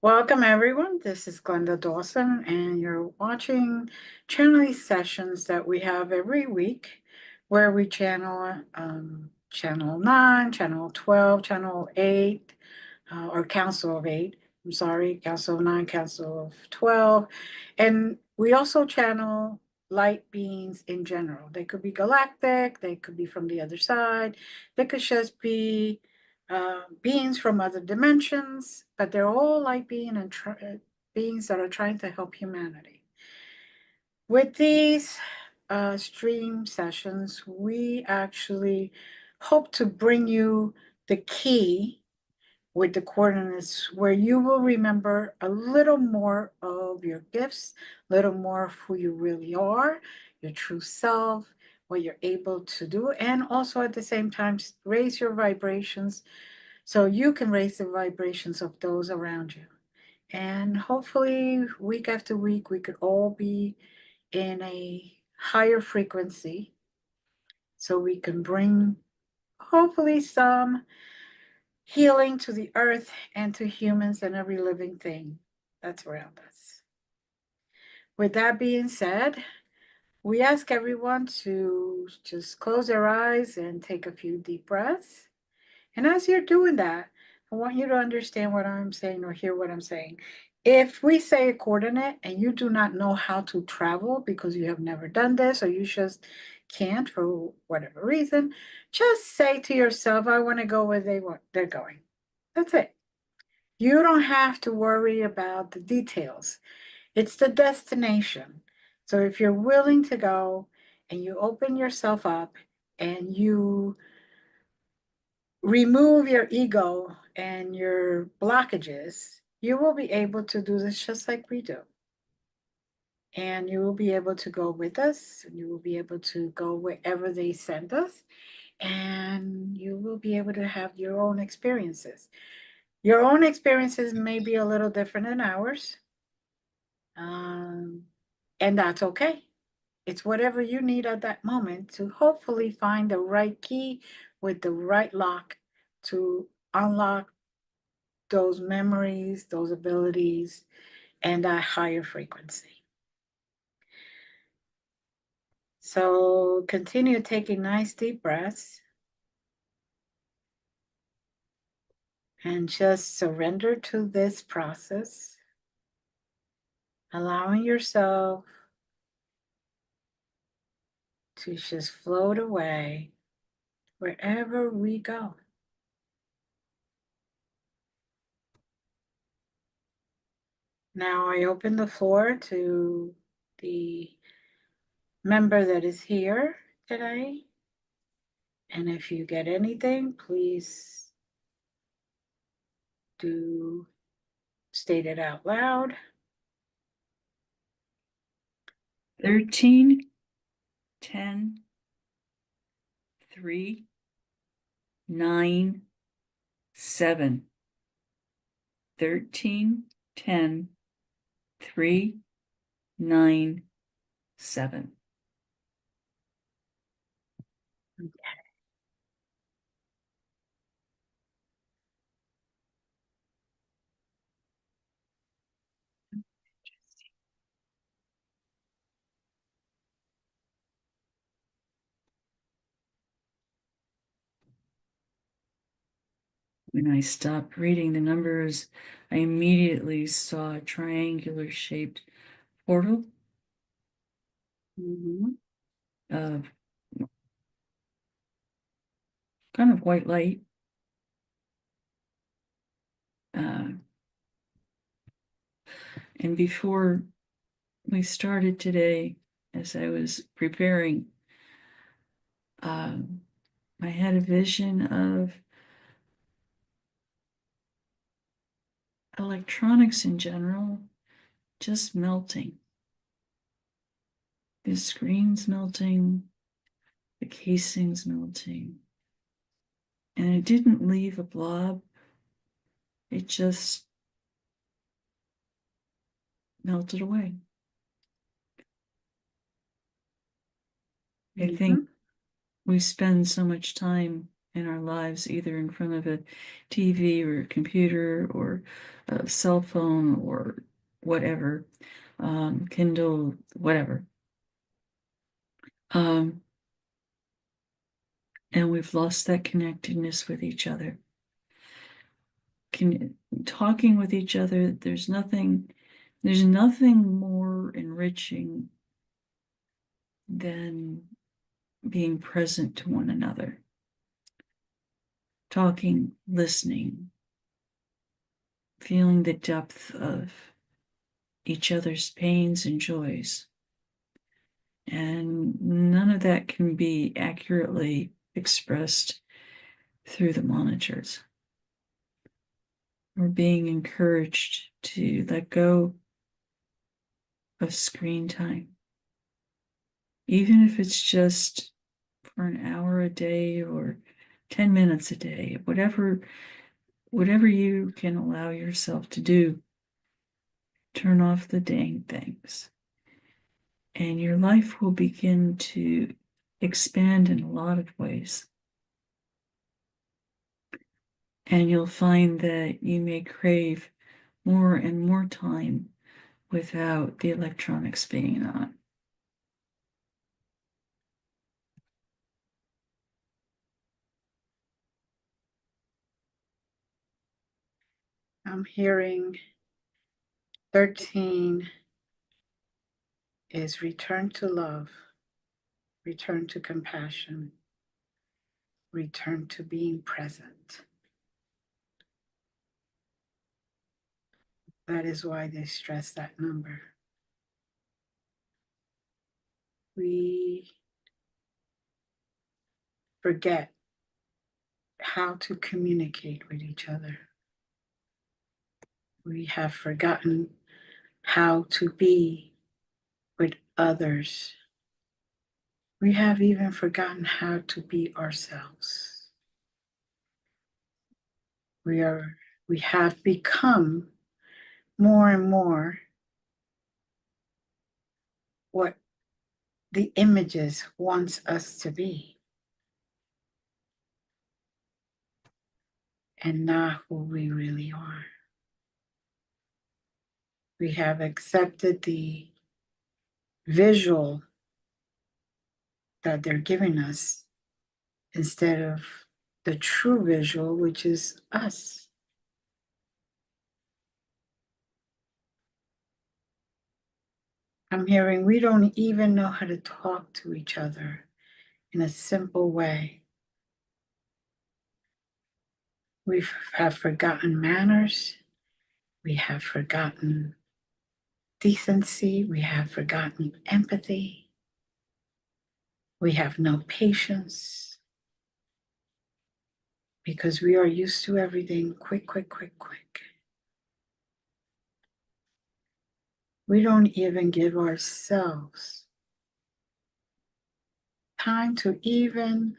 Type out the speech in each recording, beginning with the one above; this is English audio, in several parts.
Welcome, everyone. This is Glenda Dawson, and you're watching channeling sessions that we have every week where we channel channel 9, channel 12, channel 8, or council of 8. I'm sorry, council of 9, council of 12. And we also channel light beings in general. They could be galactic, they could be from the other side, they could just be beings from other dimensions, but they're all light being and beings that are trying to help humanity. With these stream sessions, we actually hope to bring you the key with the coordinates where you will remember a little more of your gifts, a little more of who you really are, your true self, what you're able to do, and also at the same time raise your vibrations so you can raise the vibrations of those around you. And hopefully, week after week, we could all be in a higher frequency so we can bring hopefully some healing to the earth and to humans and every living thing that's around us. With that being said, we ask everyone to just close their eyes and take a few deep breaths. And as you're doing that, I want you to understand what I'm saying or hear what I'm saying. If we say a coordinate and you do not know how to travel because you have never done this or you just can't for whatever reason, just say to yourself, I want to go where they're going. That's it. You don't have to worry about the details. It's the destination. So if you're willing to go and you open yourself up and you remove your ego and your blockages, you will be able to do this just like we do. And you will be able to go with us, and you will be able to go wherever they send us, and you will be able to have your own experiences. Your own experiences may be a little different than ours, and that's okay. It's whatever you need at that moment to hopefully find the right key with the right lock to unlock those memories, those abilities, and that higher frequency. So continue taking nice deep breaths and just surrender to this process, allowing yourself to just float away wherever we go. Now I open the floor to the member that is here today. And if you get anything, please do state it out loud. 13, 10, 3, 9, 7. 13, 10, 3, 9, 7. Okay. When I stopped reading the numbers, I immediately saw a triangular shaped portal of kind of white light. And before we started today, as I was preparing, I had a vision of electronics in general just melting. The screen's melting, the casing's melting, and it didn't leave a blob. It just melted away. I think we spend so much time in our lives either in front of a TV or a computer or a cell phone or whatever, Kindle, whatever. And we've lost that connectedness with each other. Talking with each other, there's nothing more enriching than being present to one another. Talking, listening, feeling the depth of each other's pains and joys. And none of that can be accurately expressed through the monitors. We're being encouraged to let go of screen time, even if it's just for an hour a day or 10 minutes a day, whatever you can allow yourself to do. Turn off the dang things, and your life will begin to expand in a lot of ways. And you'll find that you may crave more and more time without the electronics being on. I'm hearing 13 is return to love, return to compassion, return to being present. That is why they stress that number. We forget how to communicate with each other. We have forgotten how to be with others. We have even forgotten how to be ourselves. We have become more and more what the images wants us to be, and not who we really are. We have accepted the visual that they're giving us instead of the true visual, which is us. I'm hearing we don't even know how to talk to each other in a simple way. We have forgotten manners. We have forgotten decency. We have forgotten empathy. We have no patience because we are used to everything quick, quick, quick, quick. We don't even give ourselves time to even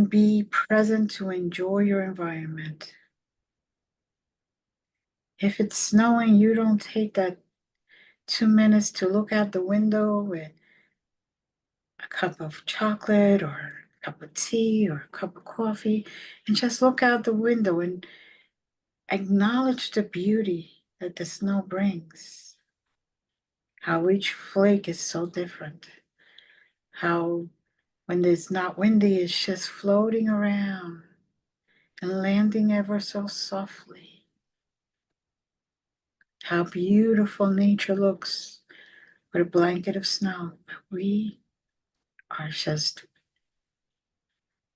be present to enjoy your environment. If it's snowing, you don't take that 2 minutes to look out the window with a cup of chocolate or a cup of tea or a cup of coffee and just look out the window and acknowledge the beauty that the snow brings. How each flake is so different. How when it's not windy, it's just floating around. and landing ever so softly. How beautiful nature looks with a blanket of snow. We are just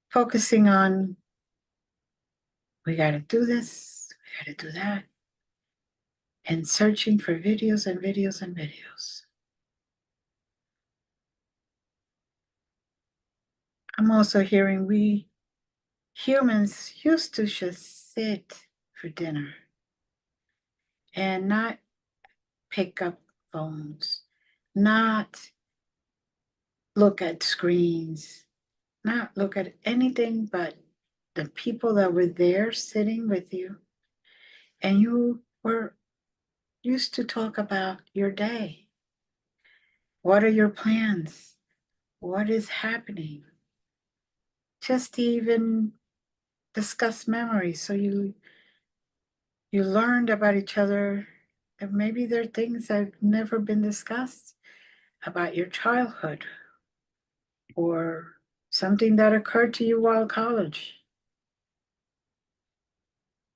focusing on, we got to do this, we got to do that, and searching for videos and videos and videos. I'm also hearing we humans used to just sit for dinner and not pick up phones, not look at screens, not look at anything but the people that were there sitting with you. And you were used to talk about your day. What are your plans? What is happening? Just even discuss memories. So you learned about each other, and maybe there are things that have never been discussed about your childhood or something that occurred to you while college.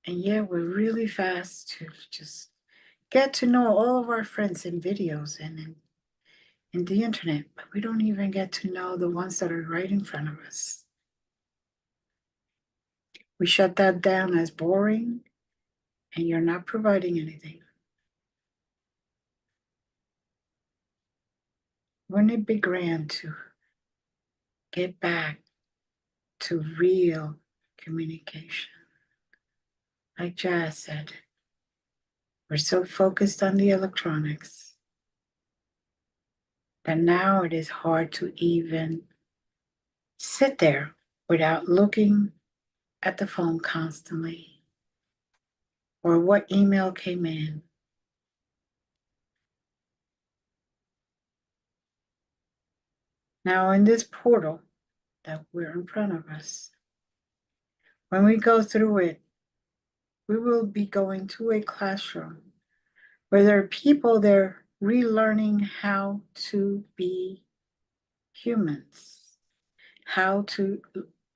And yet we're really fast to just get to know all of our friends in videos and in the internet, but we don't even get to know the ones that are right in front of us. We shut that down as boring, and you're not providing anything. Wouldn't it be grand to get back to real communication? Like Jazz said, we're so focused on the electronics that now it is hard to even sit there without looking at the phone constantly or what email came in. Now, in this portal that we're in front of us, when we go through it, we will be going to a classroom where there are people there relearning how to be humans, how to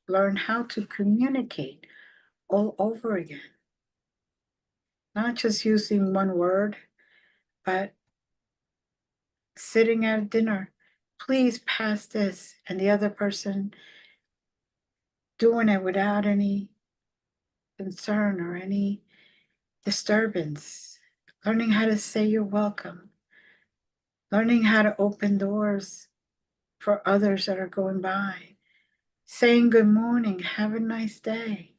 learn how to communicate all over again. Not just using one word, but sitting at dinner, please pass this, and the other person doing it without any concern or any disturbance. Learning how to say you're welcome. Learning how to open doors for others that are going by. Saying good morning, have a nice day.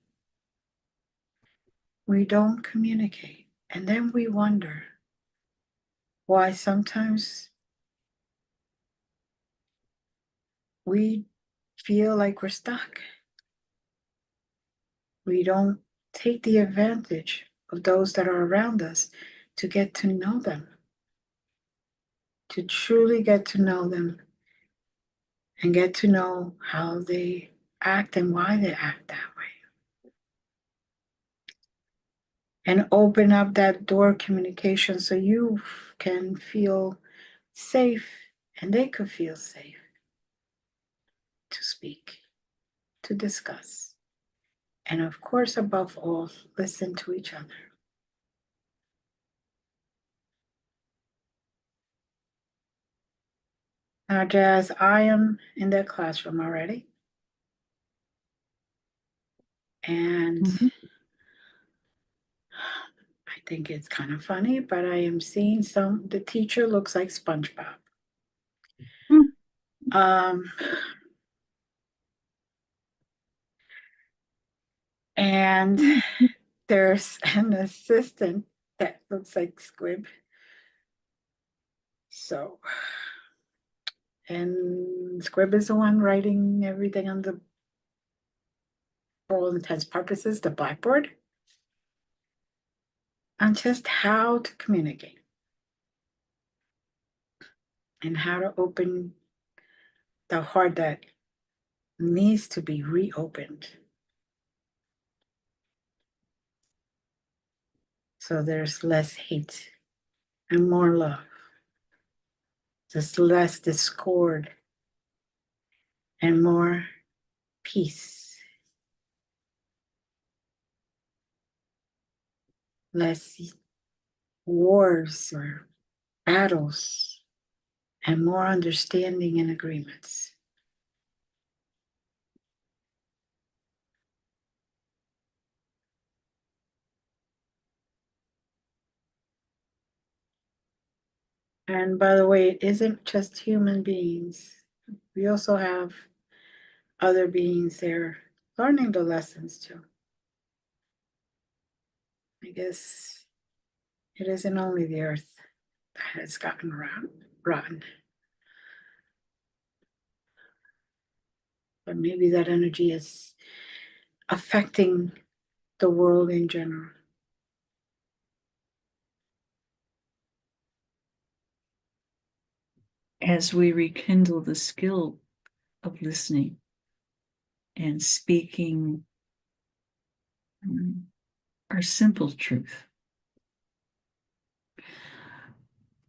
We don't communicate. And then we wonder why sometimes we feel like we're stuck. We don't take the advantage of those that are around us to get to know them, to truly get to know them and get to know how they act and why they act that way. And open up that door of communication so you can feel safe and they could feel safe to speak, to discuss, and of course, above all, listen to each other. Now, Jazz, I am in that classroom already. And I think it's kind of funny, but I am seeing the teacher looks like SpongeBob. And there's an assistant that looks like Squib. So, and Squib is the one writing everything on the, for all intents and purposes, the blackboard on just how to communicate and how to open the heart that needs to be reopened. So there's less hate and more love. There's less discord and more peace. less wars or battles, and more understanding and agreements. And by the way, it isn't just human beings. We also have other beings there learning the lessons too. I guess it isn't only the earth that has gotten rotten, but maybe that energy is affecting the world in general. As we rekindle the skill of listening and speaking our simple truth,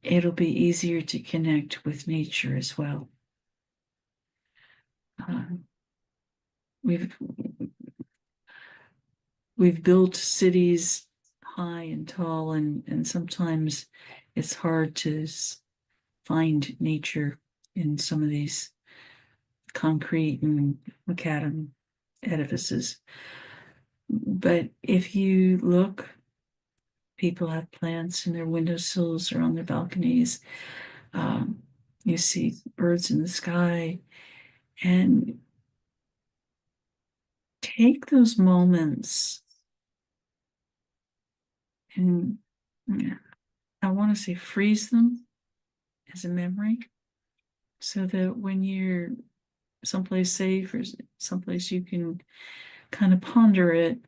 it'll be easier to connect with nature as well. We've built cities high and tall, and sometimes it's hard to find nature in some of these concrete and macadam edifices. But if you look, people have plants in their windowsills or on their balconies. You see birds in the sky, and take those moments, and I want to say freeze them as a memory, so that when you're someplace safe or someplace you can kind of ponder it,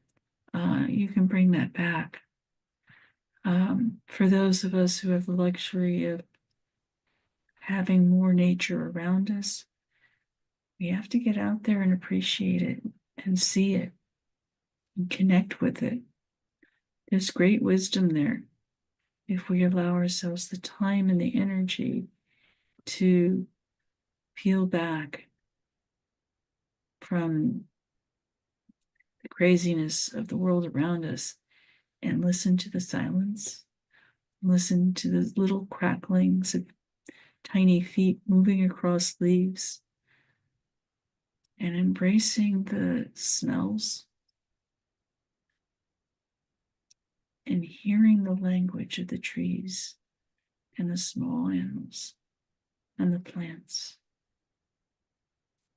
you can bring that back. For those of us who have the luxury of having more nature around us, we have to get out there and appreciate it and see it and connect with it. There's great wisdom there if we allow ourselves the time and the energy to peel back from the craziness of the world around us and listen to the silence, listen to the little cracklings of tiny feet moving across leaves, and embracing the smells and hearing the language of the trees and the small animals and the plants.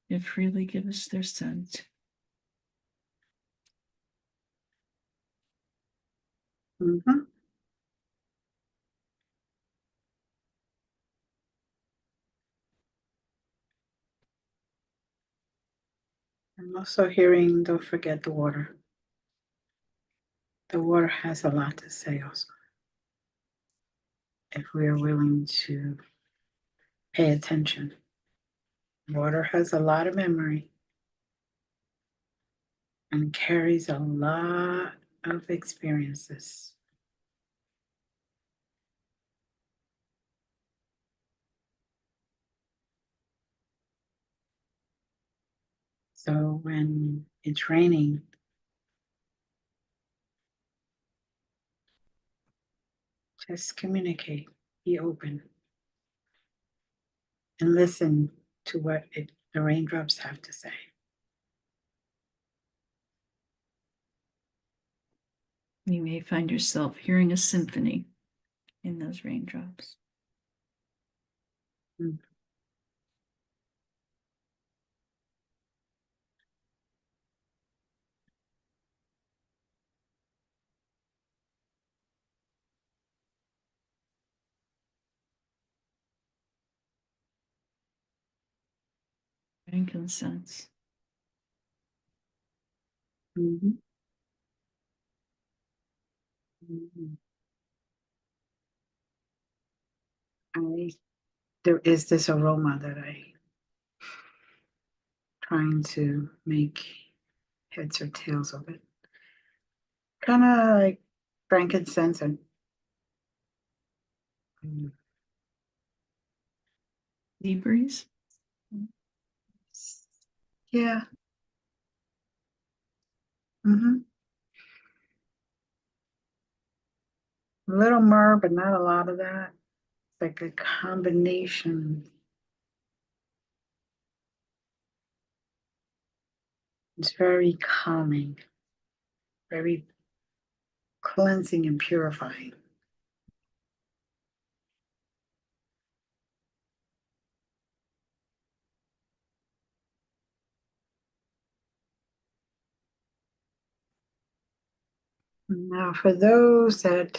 They freely give us their scent. Mm-hmm. I'm also hearing, don't forget the water. The water has a lot to say also, if we are willing to pay attention. Water has a lot of memory and carries a lot of experiences. So when it's raining, just communicate, be open, and listen to what the raindrops have to say. You may find yourself hearing a symphony in those raindrops. Mm. Frankincense. Mhm. Mhm. There is this aroma that I trying to make heads or tails of it. Kind of like frankincense and Sea breeze. yeah. Mm-hmm. A little myrrh, but not a lot of that. It's like a combination. It's very calming, very cleansing and purifying. Now, for those that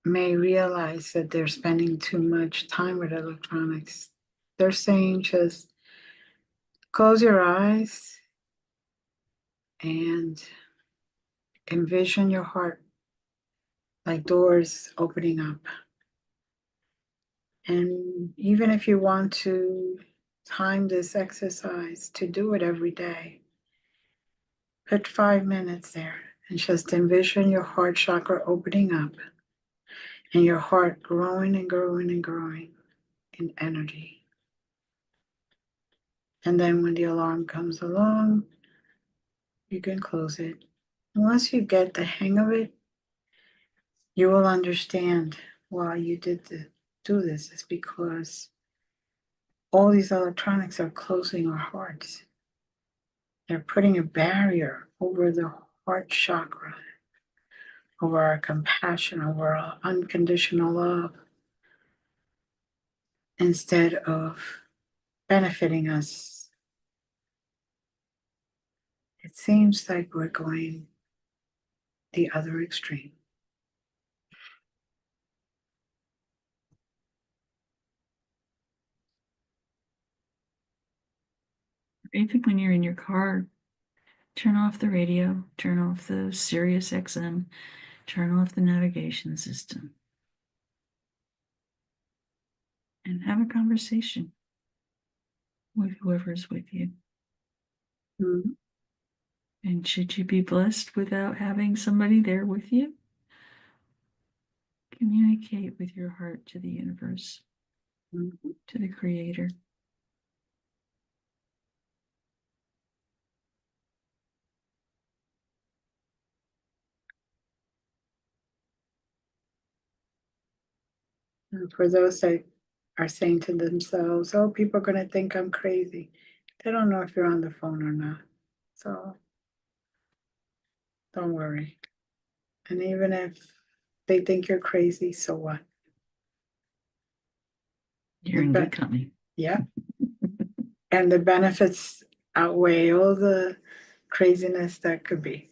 may realize that they're spending too much time with electronics, they're saying just close your eyes and envision your heart like doors opening up. And even if you want to time this exercise to do it every day, put 5 minutes there and just envision your heart chakra opening up and your heart growing and growing and growing in energy. And then when the alarm comes along, you can close it. Once you get the hang of it, you will understand why you do this. It's because all these electronics are closing our hearts. They're putting a barrier over the heart chakra, over our compassion, over our unconditional love, instead of benefiting us. It seems like we're going the other extreme. Even when you're in your car, turn off the radio, turn off the Sirius XM, turn off the navigation system, and have a conversation with whoever's with you. Mm-hmm. And should you be blessed without having somebody there with you, communicate with your heart to the universe, Mm-hmm. to the Creator. And for those that are saying to themselves, oh, people are going to think I'm crazy, they don't know if you're on the phone or not. So don't worry. And even if they think you're crazy, so what? You're in good company. Yeah. And the benefits outweigh all the craziness that could be.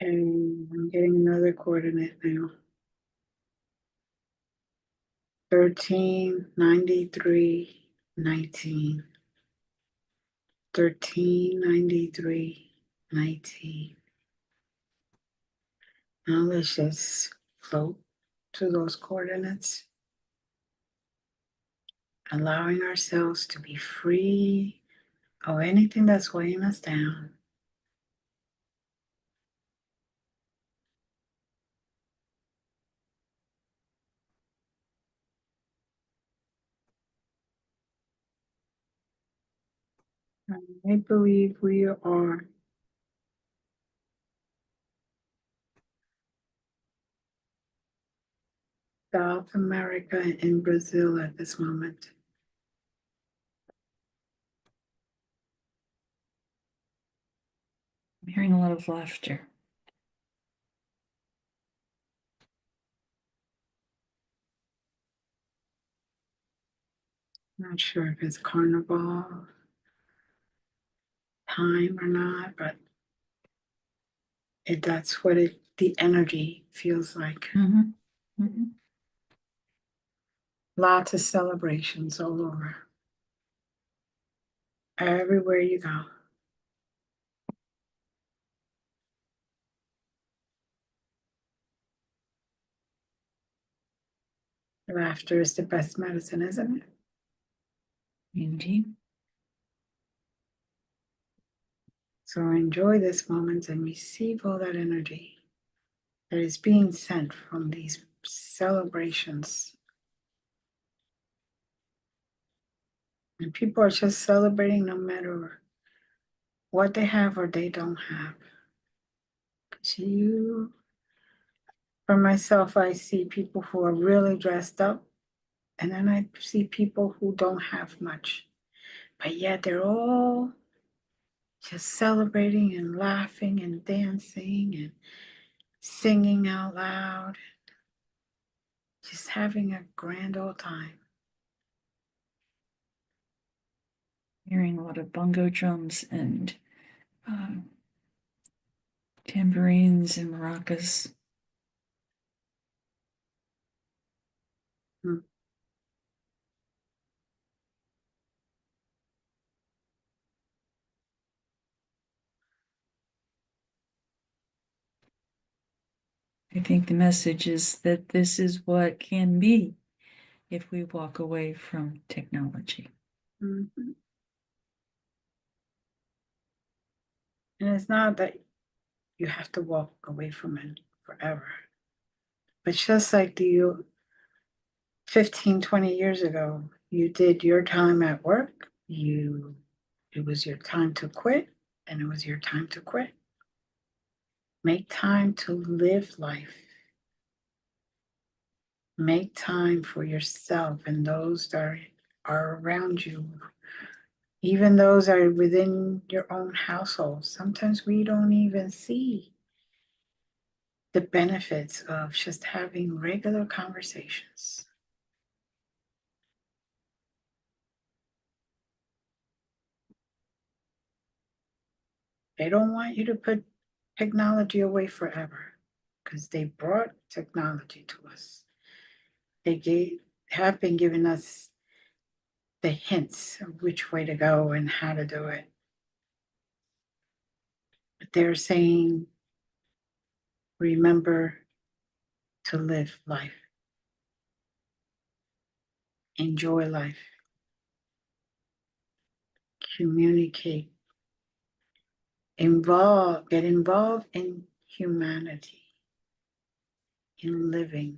And I'm getting another coordinate now. 139319. 139319. Now let's just float to those coordinates, allowing ourselves to be free of anything that's weighing us down. I believe we are South America and Brazil at this moment. I'm hearing a lot of laughter. Not sure if it's carnival time or not, but that's what the energy feels like. Mm-hmm. Mm-hmm. Lots of celebrations all over. Everywhere you go. Laughter is the best medicine, isn't it? Indeed. So enjoy this moment and receive all that energy. that is being sent from these celebrations. And people are just celebrating no matter what they have or they don't have. For myself, I see people who are really dressed up, and then I see people who don't have much, but yet they're all just celebrating and laughing and dancing and singing out loud, just having a grand old time. Hearing a lot of bongo drums and tambourines and maracas. Hmm. I think the message is that this is what can be if we walk away from technology. Mm-hmm. And it's not that you have to walk away from it forever, but just like you 15, 20 years ago, you did your time at work, it was your time to quit, and it was your time to quit. Make time to live life. Make time for yourself and those that are around you, even those that are within your own household. Sometimes we don't even see the benefits of just having regular conversations. They don't want you to put technology away forever because they brought technology to us. Have been giving us the hints of which way to go and how to do it. But they're saying, remember to live life, enjoy life, communicate, get involved in humanity, in living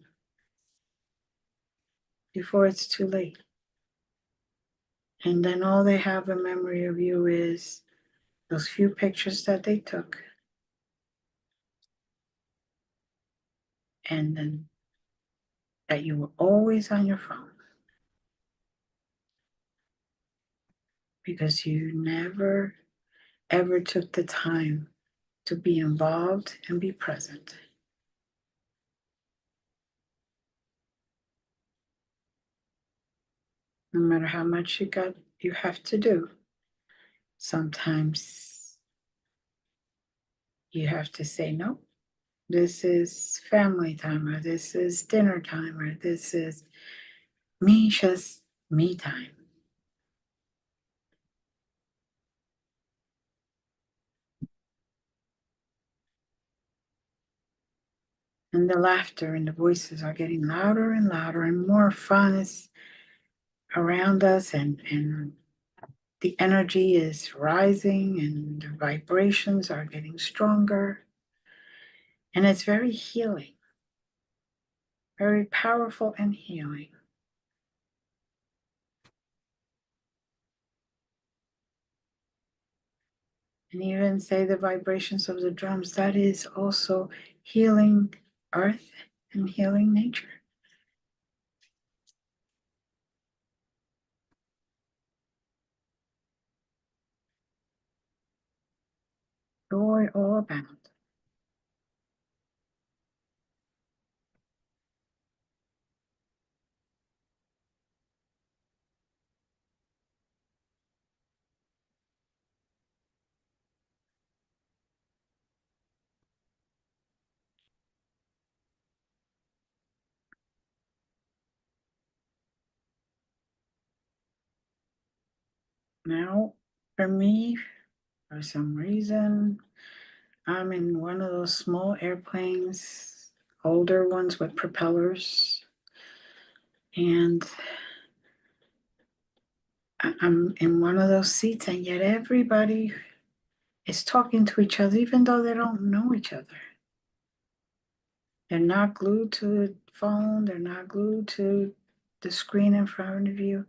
before it's too late. And then all they have a memory of you is those few pictures that they took, and then that you were always on your phone because you never ever took the time to be involved and be present. No matter how much you have to do, sometimes you have to say no. This is family time, or this is dinner time, or this is just me time. And the laughter and the voices are getting louder and louder, and more fun is around us, and the energy is rising, and the vibrations are getting stronger. And it's very healing, very powerful and healing. And even say the vibrations of the drums, that is also healing earth and healing nature. Joy all abound. Now, for me, for some reason, I'm in one of those small airplanes, older ones with propellers, and I'm in one of those seats, and yet everybody is talking to each other, even though they don't know each other. They're not glued to the phone, they're not glued to the screen in front of you.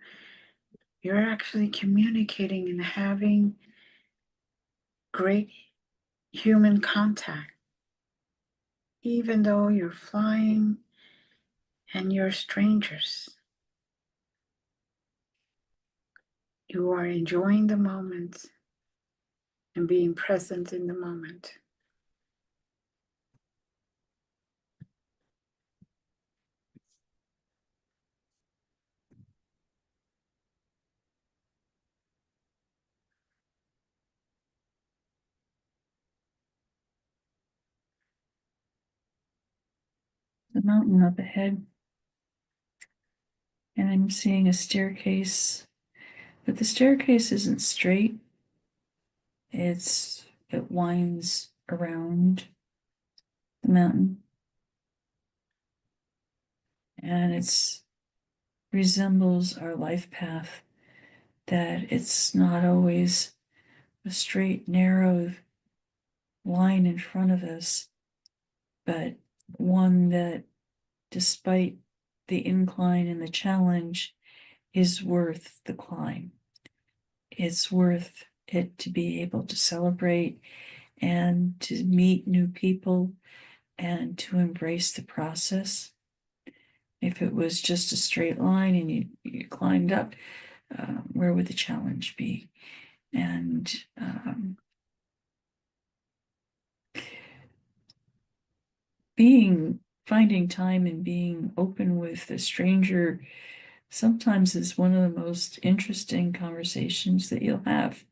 You're actually communicating and having great human contact, even though you're flying and you're strangers. You are enjoying the moment and being present in the moment. The mountain up ahead, and I'm seeing a staircase, but the staircase isn't straight. It winds around the mountain, and it's resembles our life path, that it's not always a straight, narrow line in front of us, but one that, despite the incline and the challenge, is worth the climb. It's worth it to be able to celebrate and to meet new people and to embrace the process. If it was just a straight line and you climbed up, where would the challenge be? And finding time and being open with a stranger sometimes is one of the most interesting conversations that you'll have.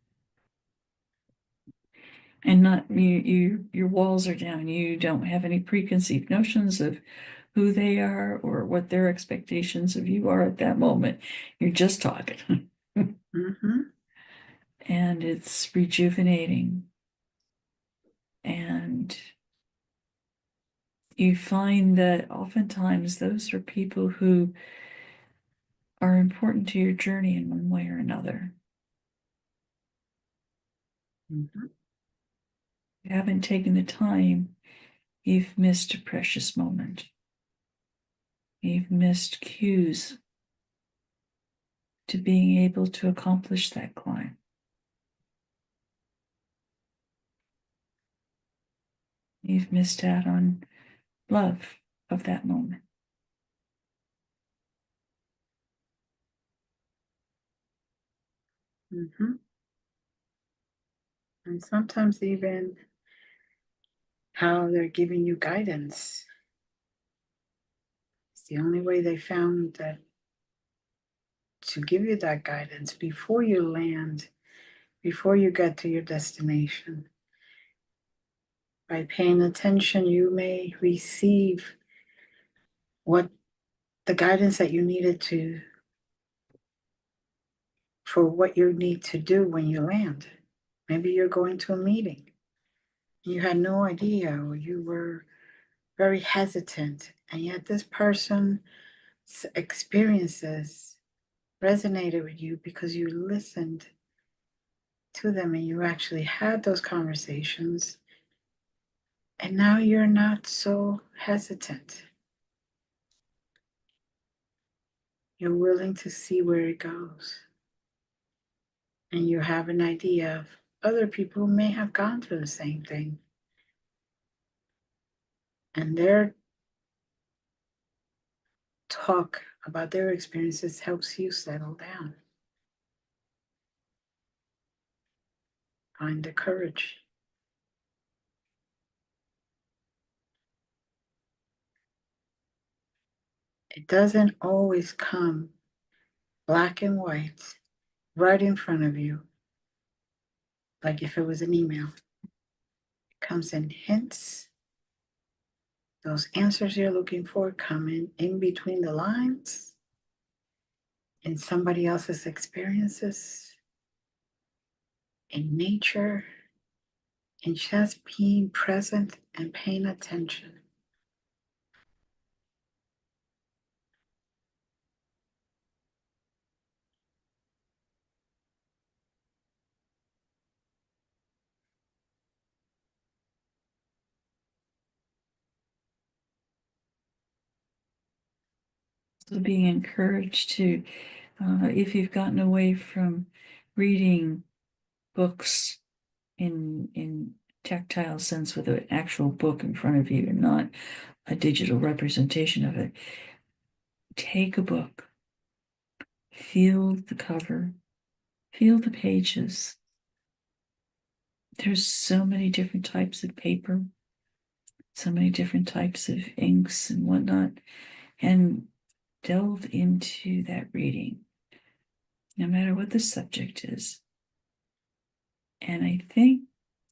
And not your walls are down. You don't have any preconceived notions of who they are or what their expectations of you are at that moment. You're just talking. Mm-hmm. And it's rejuvenating. And you find that oftentimes those are people who are important to your journey in one way or another. Mm-hmm. You haven't taken the time, you've missed a precious moment. You've missed cues to being able to accomplish that climb. You've missed out on love of that moment. Mm-hmm. And sometimes even how they're giving you guidance. It's the only way they found that to give you that guidance before you land, before you get to your destination. By paying attention, you may receive what the guidance that you needed to for what you need to do when you land. Maybe you're going to a meeting. You had no idea, or you were very hesitant, and yet this person's experiences resonated with you because you listened to them and you actually had those conversations. And now you're not so hesitant. You're willing to see where it goes. And you have an idea of other people who may have gone through the same thing. And their talk about their experiences helps you settle down. Find the courage. It doesn't always come black and white right in front of you, like if it was an email. It comes in hints. Those answers you're looking for come in between the lines, in somebody else's experiences, in nature, in just being present and paying attention. Also being encouraged to, if you've gotten away from reading books in tactile sense with an actual book in front of you and not a digital representation of it, take a book, feel the cover, feel the pages. There's so many different types of paper, so many different types of inks and whatnot, and delve into that reading, no matter what the subject is. And I think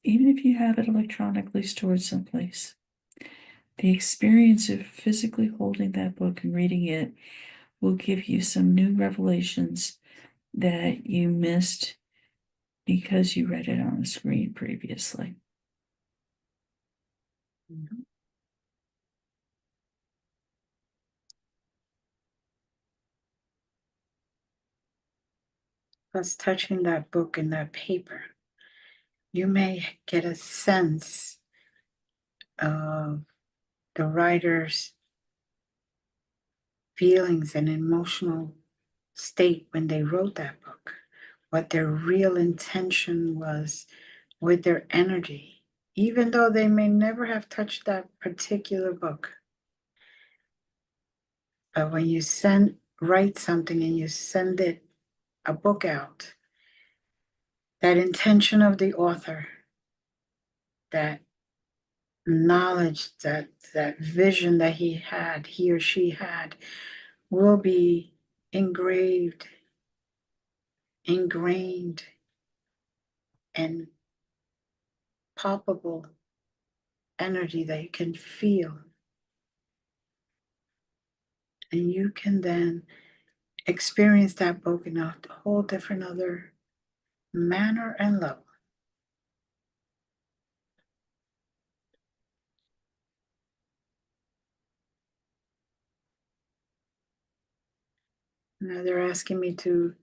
even if you have it electronically stored someplace, the experience of physically holding that book and reading it will give you some new revelations that you missed because you read it on a screen previously. Mhm. Plus, touching that book and that paper, you may get a sense of the writer's feelings and emotional state when they wrote that book, what their real intention was with their energy, even though they may never have touched that particular book. But when you write something and you send it a book out, that intention of the author, that knowledge, that vision that he or she had, will be ingrained, and palpable energy that you can feel. And you can then experience that book in a whole different other manner and level. Now they're asking me to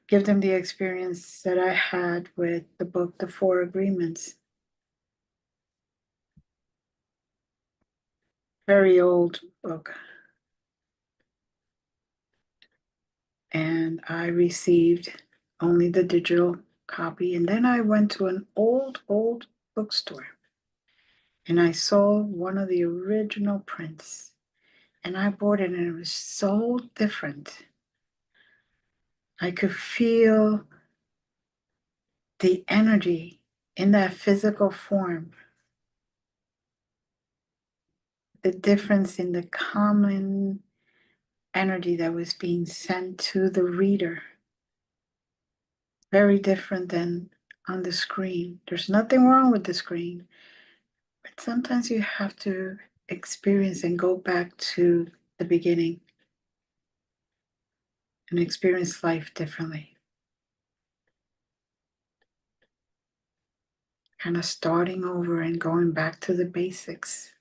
give them the experience that I had with the book, The Four Agreements. Very old book. And I received only the digital copy. And then I went to an old bookstore and I saw one of the original prints. And I bought it and it was so different. I could feel the energy in that physical form, the difference in the common energy that was being sent to the reader. Very different than on the screen. There's nothing wrong with the screen, but sometimes you have to experience and go back to the beginning and experience life differently. Kind of starting over and going back to the basics.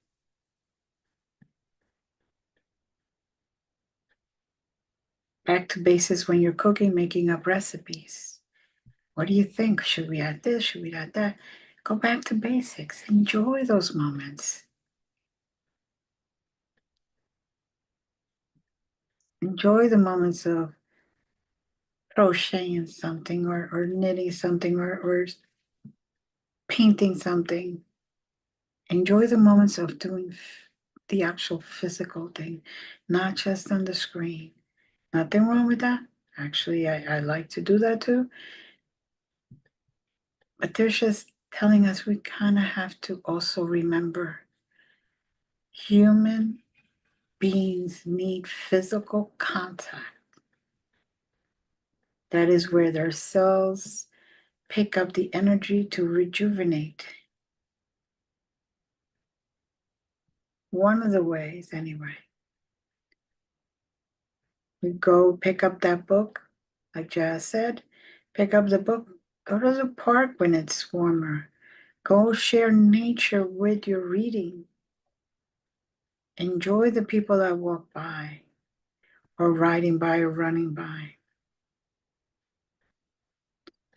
Back to basics when you're cooking, making up recipes. What do you think? Should we add this? Should we add that? Go back to basics. Enjoy those moments. Enjoy the moments of crocheting something or knitting something or painting something. Enjoy the moments of doing the actual physical thing, not just on the screen. Nothing wrong with that. Actually, I like to do that too. But they're just telling us we kind of have to also remember human beings need physical contact. That is where their cells pick up the energy to rejuvenate. One of the ways, anyway. You go pick up that book, like Jazz said, pick up the book, go to the park when it's warmer, go share nature with your reading. Enjoy the people that walk by, or riding by, or running by.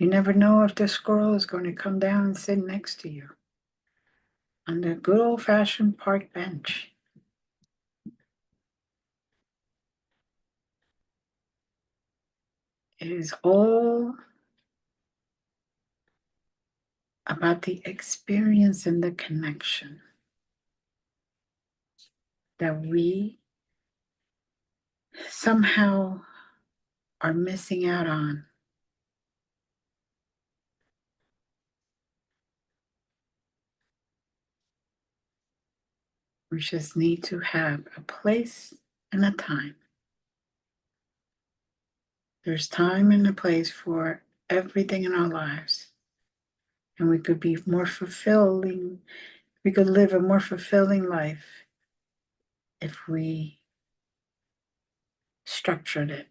You never know if the squirrel is going to come down and sit next to you on the good old-fashioned park bench. It is all about the experience and the connection that we somehow are missing out on. We just need to have a place and a time. There's time and a place for everything in our lives. And we could be more fulfilling, we could live a more fulfilling life if we structured it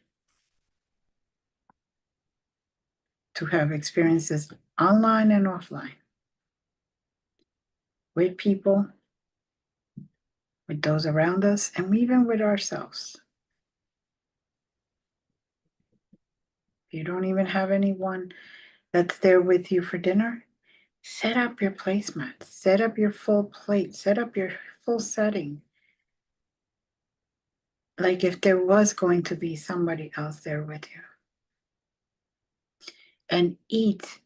to have experiences online and offline with people, with those around us, and even with ourselves. If you don't even have anyone that's there with you for dinner, set up your placemats, set up your full plate, set up your full setting. Like if there was going to be somebody else there with you. And eat,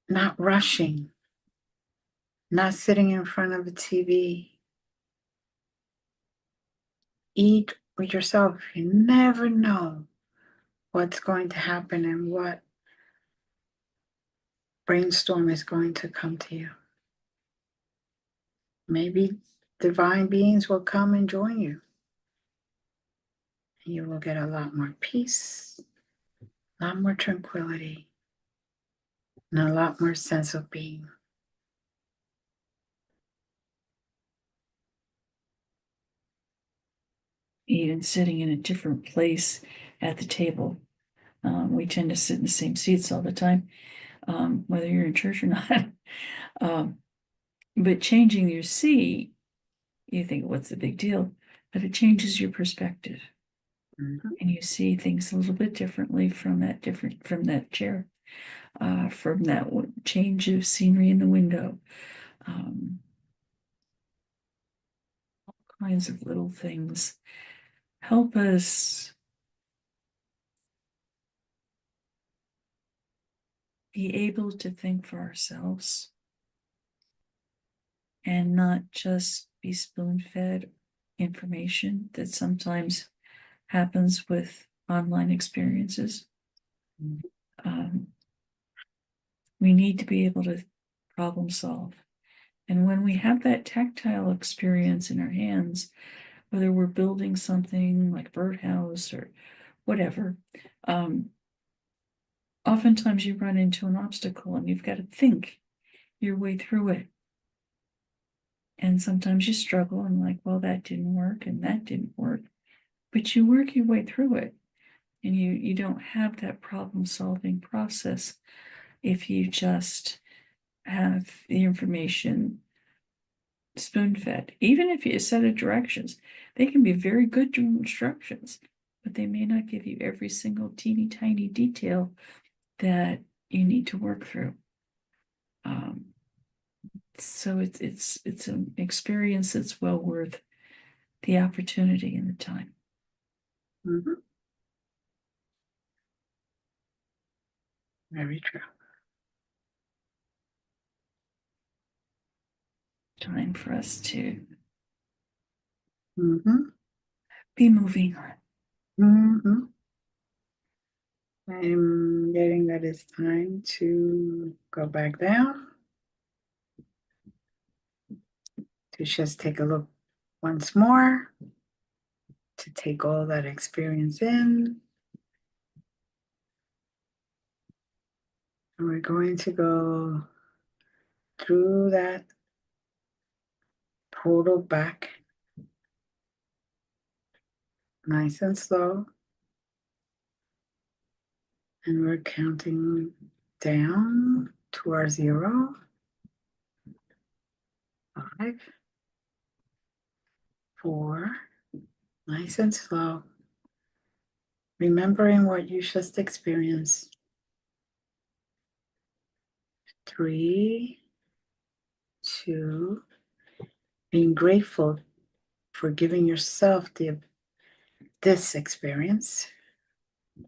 not rushing, not sitting in front of a TV. Eat with yourself. You never know what's going to happen and what brainstorm is going to come to you. Maybe divine beings will come and join you. And you will get a lot more peace, a lot more tranquility, and a lot more sense of being. Even sitting in a different place at the table. We tend to sit in the same seats all the time, whether you're in church or not. But changing your seat, you think, what's the big deal? But it changes your perspective. Mm-hmm. And you see things a little bit differently from that chair, from that change of scenery in the window. All kinds of little things help us be able to think for ourselves and not just be spoon-fed information that sometimes happens with online experiences. We need to be able to problem solve. And when we have that tactile experience in our hands, whether we're building something like a birdhouse or whatever, oftentimes you run into an obstacle and you've got to think your way through it. And sometimes you struggle and like, well, that didn't work and that didn't work. But you work your way through it. And you don't have that problem solving process if you just have the information spoon fed. Even if you set of directions, they can be very good instructions, but they may not give you every single teeny tiny detail that you need to work through. So it's an experience that's well worth the opportunity and the time. Mm-hmm. Very true. Time for us to Mm-hmm. be moving on. Mm-hmm. I'm getting that it's time to go back down. To just take a look once more. To take all that experience in. And we're going to go through that portal back. Nice and slow. And we're counting down to our 0. 5, 4, nice and slow. Remembering what you just experienced. 3, 2, being grateful for giving yourself the this experience,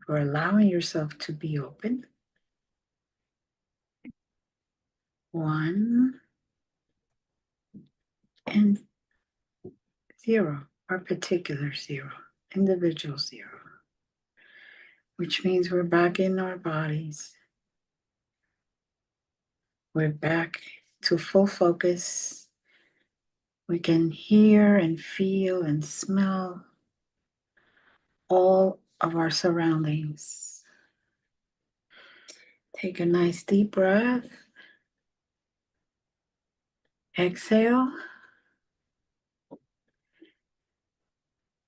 for allowing yourself to be open. 1 and 0, our particular 0, individual 0, which means we're back in our bodies. We're back to full focus. We can hear and feel and smell all of our surroundings. Take a nice deep breath. Exhale.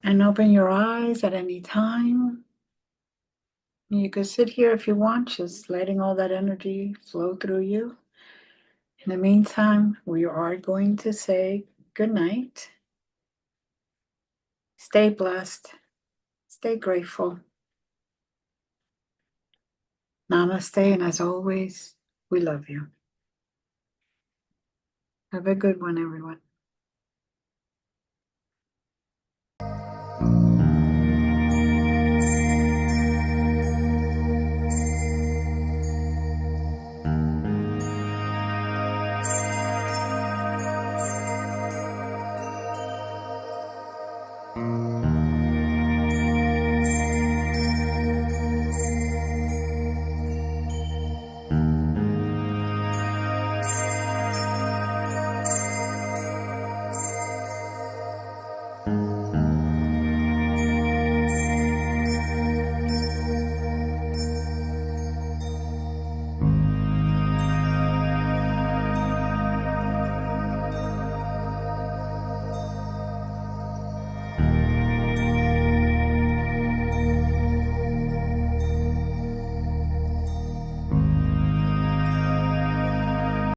And open your eyes at any time. You could sit here if you want, just letting all that energy flow through you. In the meantime, we are going to say good night. Stay blessed. Stay grateful. Namaste, and as always, we love you. Have a good one, everyone.